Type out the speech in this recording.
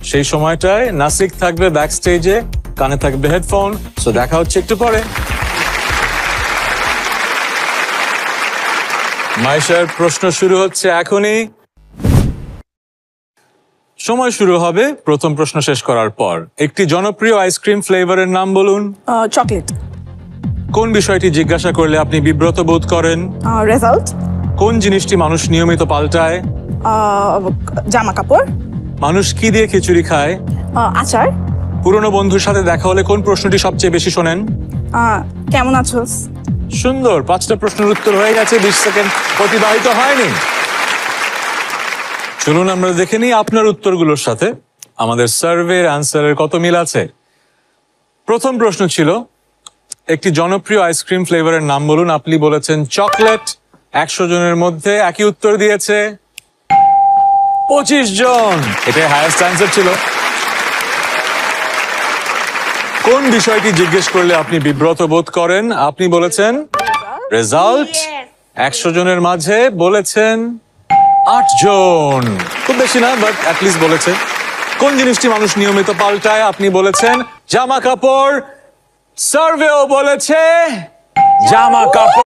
সেই সময়টায় নাসিক থাকবে ব্যাক স্টেজে, কানে থাকবে হেডফোন। সো দেখা হচ্ছে একটু পরে। মাইশার প্রশ্ন শুরু হচ্ছে এখনই। সময় শুরু হবে প্রথম প্রশ্ন শেষ করার পর। একটি জনপ্রিয় আইসক্রিম ফ্লেভারের নাম বলুন। চকলেট। কোন বিষয়টি জিজ্ঞাসা করলে আপনি বিব্রত বোধ করেন? রেজাল্ট। কোন জিনিসটি মানুষ নিয়মিত পাল্টায়? জামা কাপড়। মানুষ কি দিয়ে খিচুড়ি খায়? আচার। পুরনো বন্ধুর সাথে দেখা হলে কোন প্রশ্নটি সবচেয়ে বেশি শোনেন? কেমন আছোস? সুন্দর, 5টা প্রশ্নের উত্তর হয়ে গেছে, 20 সেকেন্ড অতিবাহিত হয়নি। চলুন আমরা দেখে নিই আপনার উত্তরগুলোর সাথে আমাদের সার্ভের অ্যান্সারের কত মিল আছে। প্রথম প্রশ্ন ছিল একটি জনপ্রিয় আইসক্রিম ফ্লেভারের নাম বলুন। আপনি বলেছেন চকলেট। 100 জনের মধ্যে একই উত্তর দিয়েছে 25 জন। এটাই হাইয়েস্ট অ্যান্সার ছিল। কোন বিষয়টি জিজ্ঞেস করলে আপনি বিব্রত বোধ করেন? আপনি বলেছেন রেজাল্ট। 100 জনের মাঝে বলেছেন 8 জন। খুব বেশি না, বাট অ্যাটলিস্ট বলেছে। কোন জিনিসটি মানুষ নিয়মিত পাল্টায়? আপনি বলেছেন জামা কাপড়। সার্ভেও বলেছে জামা কাপড়।